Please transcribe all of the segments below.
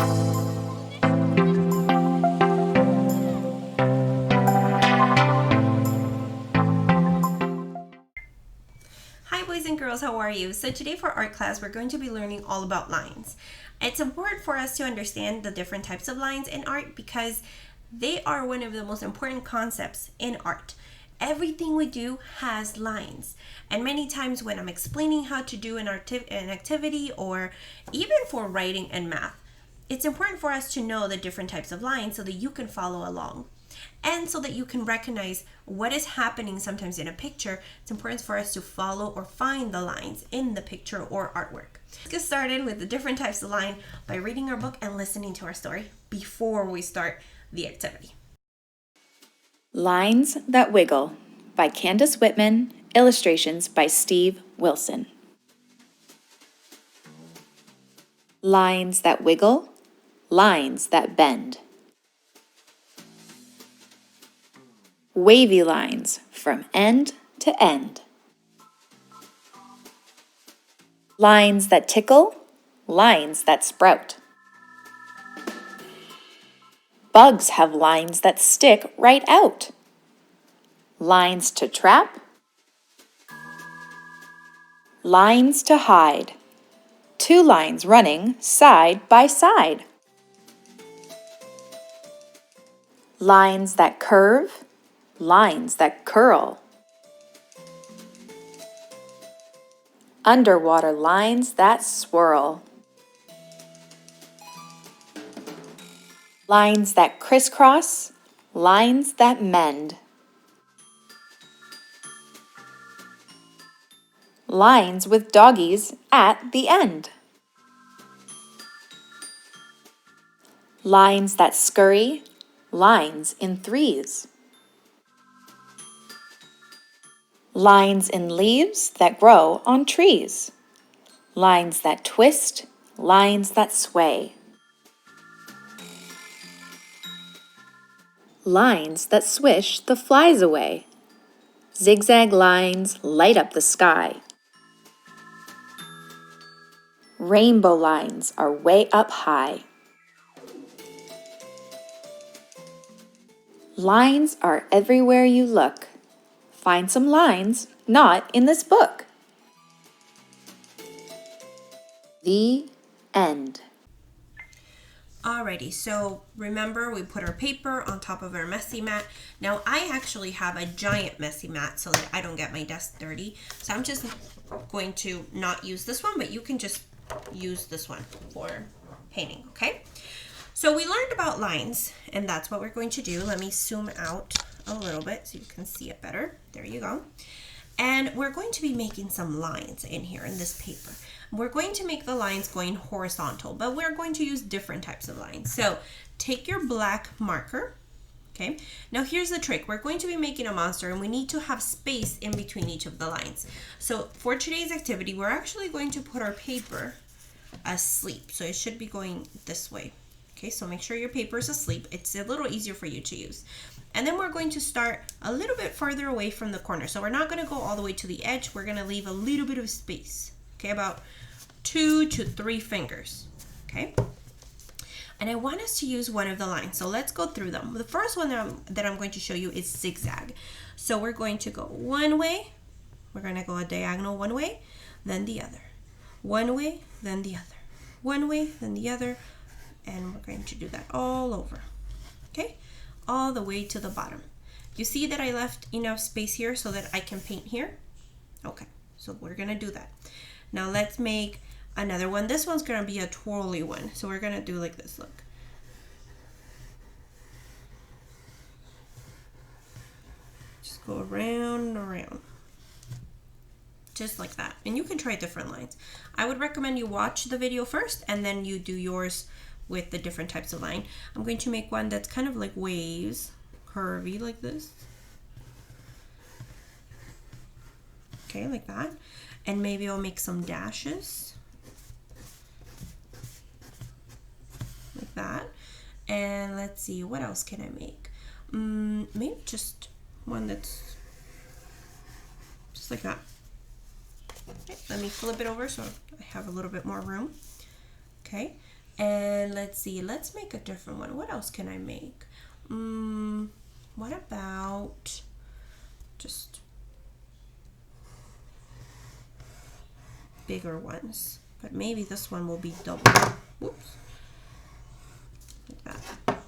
Hi boys and girls, how are you? So today for art class, we're going to be learning all about lines. It's important for us to understand the different types of lines in art because they are one of the most important concepts in art. Everything we do has lines. And many times when I'm explaining how to do an activity or even for writing and math, it's important for us to know the different types of lines so that you can follow along. And so that you can recognize what is happening sometimes in a picture, it's important for us to follow or find the lines in the picture or artwork. Let's get started with the different types of line by reading our book and listening to our story before we start the activity. Lines That Wiggle by Candace Whitman, illustrations by Steve Wilson. Lines that wiggle, lines that bend. Wavy lines from end to end. Lines that tickle, lines that sprout. Bugs have lines that stick right out. Lines to trap, lines to hide. Two lines running side by side. Lines that curve, lines that curl. Underwater lines that swirl. Lines that crisscross, lines that mend. Lines with doggies at the end. Lines that scurry, lines in threes. Lines in leaves that grow on trees. Lines that twist, lines that sway. Lines that swish the flies away. Zigzag lines light up the sky. Rainbow lines are way up high. Lines are everywhere you look. Find some lines not in this book. The end. Alrighty, so remember we put our paper on top of our messy mat. Now I actually have a giant messy mat so that I don't get my desk dirty. So I'm just going to not use this one, but you can just use this one for painting, okay? So we learned about lines, and that's what we're going to do. Let me zoom out a little bit so you can see it better. There you go. And we're going to be making some lines in here in this paper. We're going to make the lines going horizontal, but we're going to use different types of lines. So take your black marker, okay? Now here's the trick. We're going to be making a monster and we need to have space in between each of the lines. So for today's activity, we're actually going to put our paper asleep. So it should be going this way. Okay, so make sure your paper is asleep. It's a little easier for you to use. And then we're going to start a little bit further away from the corner. So we're not going to go all the way to the edge. We're going to leave a little bit of space. Okay, about 2 to 3 fingers. Okay. And I want us to use one of the lines. So let's go through them. The first one that I'm going to show you is zigzag. So we're going to go one way. We're going to go a diagonal one way, then the other. One way, then the other. One way, then the other. And we're going to do that all over, okay, all the way to the bottom. You see that I left enough space here so that I can paint here? Okay, so we're gonna do that. Now let's make another one. This one's gonna be a twirly one, so we're gonna do like this, look. Just go around and around. Just like that. And you can try different lines. I would recommend you watch the video first and then you do yours with the different types of line. I'm going to make one that's kind of like waves, curvy like this. Okay, like that. And maybe I'll make some dashes. Like that. And let's see, what else can I make? Maybe just one that's just like that. Okay, let me flip it over so I have a little bit more room. Okay. And let's see, let's make a different one. What else can I make? What about just bigger ones? But maybe this one will be double. Whoops. Like that.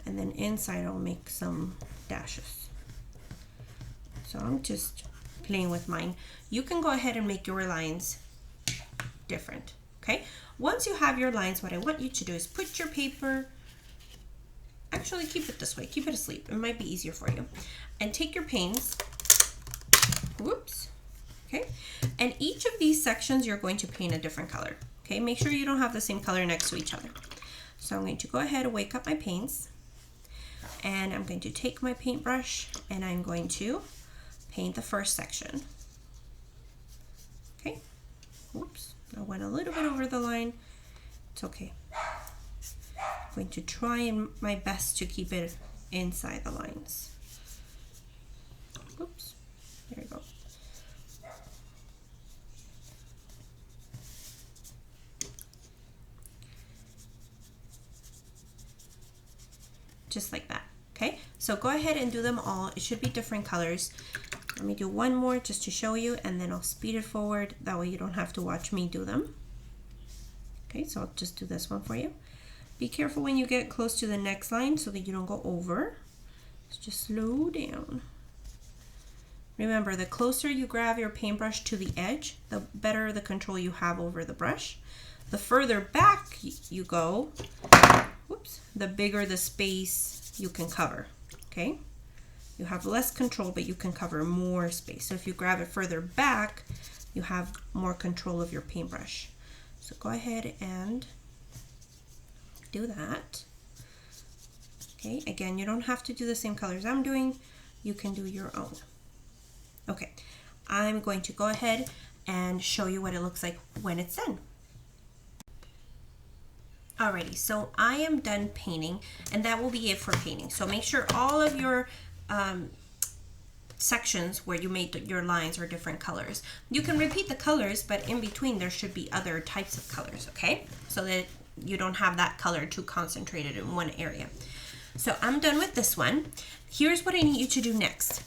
And then inside I'll make some dashes. So I'm just playing with mine. You can go ahead and make your lines different, okay? Once you have your lines, what I want you to do is put your paper, actually keep it this way, keep it asleep. It might be easier for you. And take your paints, whoops, okay? And each of these sections you're going to paint a different color, okay? Make sure you don't have the same color next to each other. So I'm going to go ahead and wake up my paints, and I'm going to take my paintbrush and I'm going to paint the first section. Okay, whoops, I went a little bit over the line. It's okay. I'm going to try my best to keep it inside the lines. Oops, there you go. Just like that. Okay, so go ahead and do them all. It should be different colors. Let me do one more just to show you, and then I'll speed it forward. That way you don't have to watch me do them. Okay, so I'll just do this one for you. Be careful when you get close to the next line so that you don't go over. So just slow down. Remember, the closer you grab your paintbrush to the edge, the better the control you have over the brush. The further back you go, whoops, the bigger the space you can cover, okay? You have less control, but you can cover more space. So if you grab it further back, you have more control of your paintbrush. So go ahead and do that. Okay, again, you don't have to do the same colors I'm doing. You can do your own. Okay, I'm going to go ahead and show you what it looks like when it's done. Alrighty, so I am done painting, and that will be it for painting. So make sure all of your sections where you made your lines are different colors. You can repeat the colors, but in between there should be other types of colors, okay? So that you don't have that color too concentrated in one area. So I'm done with this one. Here's what I need you to do next.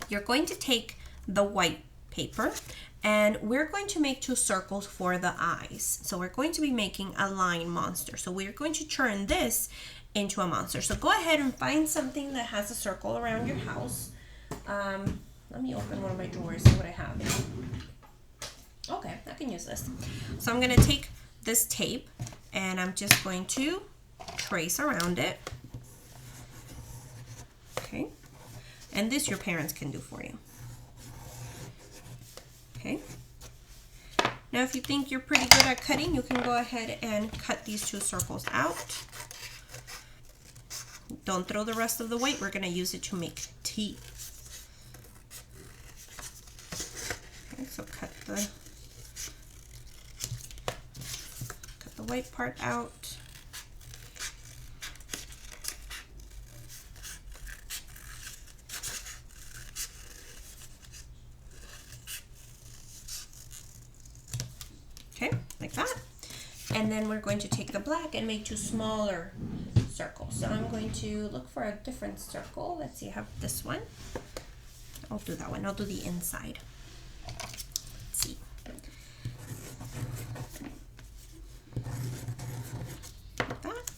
You're going to take the white paper, and we're going to make 2 circles for the eyes. So we're going to be making a line monster. So we're going to turn this into a monster. So go ahead and find something that has a circle around your house. Let me open one of my drawers, see what I have. Okay, I can use this. So I'm going to take this tape and I'm just going to trace around it. Okay, and this your parents can do for you. Okay, now if you think you're pretty good at cutting, you can go ahead and cut these 2 circles out. Don't throw the rest of the white, we're going to use it to make teeth. Okay, so cut the white part out. Okay, like that. And then we're going to take the black and make 2 smaller circles. So I'm going to look for a different circle. Let's see, I have this one. I'll do that one. I'll do the inside. Let's see. Like that.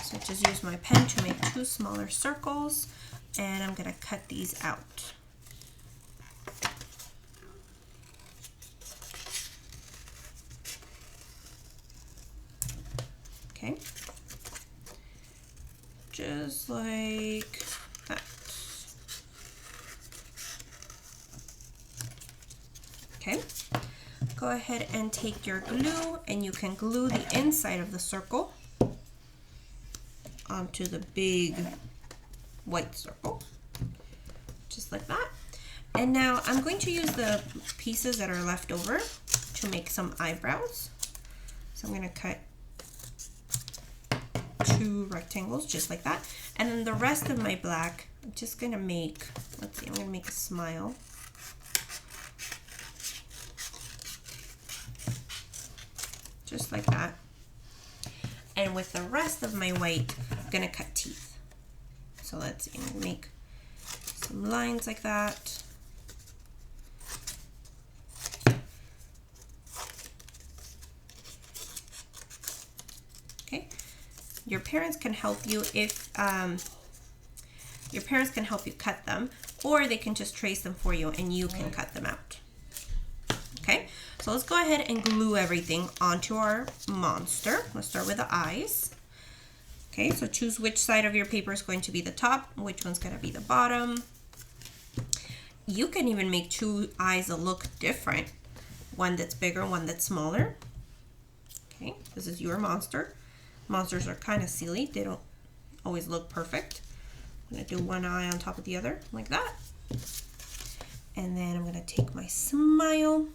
So just use my pen to make 2 smaller circles, and I'm going to cut these out. Okay, just like that. Okay, go ahead and take your glue, and you can glue the inside of the circle onto the big white circle, just like that. And now I'm going to use the pieces that are left over to make some eyebrows. So I'm going to cut 2 rectangles just like that, and then the rest of my black I'm just gonna make, let's see, I'm gonna make a smile. Just like that. And with the rest of my white, I'm gonna cut teeth. So let's make some lines like that. Okay. Your parents can help you if your parents can help you cut them, or they can just trace them for you and you can cut them out. Okay, so let's go ahead and glue everything onto our monster. Let's start with the eyes. Okay, so choose which side of your paper is going to be the top, which one's going to be the bottom. You can even make two eyes that look different. One that's bigger, one that's smaller. Okay, this is your monster. Monsters are kind of silly. They don't always look perfect. I'm going to do one eye on top of the other, like that. And then I'm going to take my smile,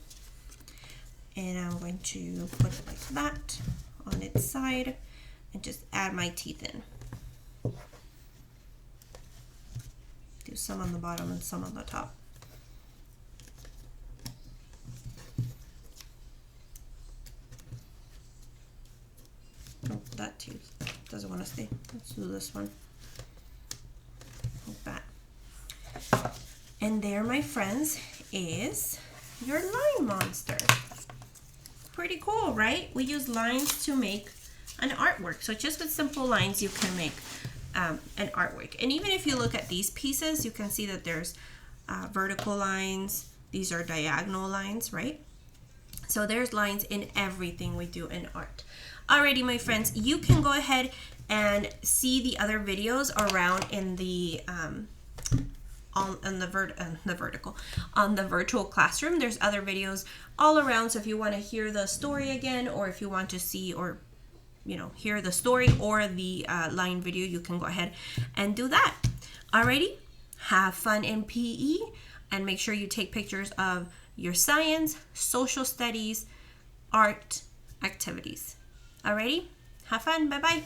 and I'm going to put it like that on its side, and just add my teeth in. Do some on the bottom and some on the top. Oh, that tooth doesn't want to stay. Let's do this one. Like that. And there, my friends, is your line monster. Pretty cool, right? We use lines to make an artwork. So just with simple lines, you can make an artwork. And even if you look at these pieces, you can see that there's vertical lines. These are diagonal lines, right? So there's lines in everything we do in art. Alrighty, my friends, you can go ahead and see the other videos around in the on the virtual classroom. There's other videos all around, so if you want to hear the story again, or if you want to see or hear the story or the line video, you can go ahead and do that. Alrighty, have fun in PE, and make sure you take pictures of your science, social studies, art activities. Alrighty, have fun. Bye bye.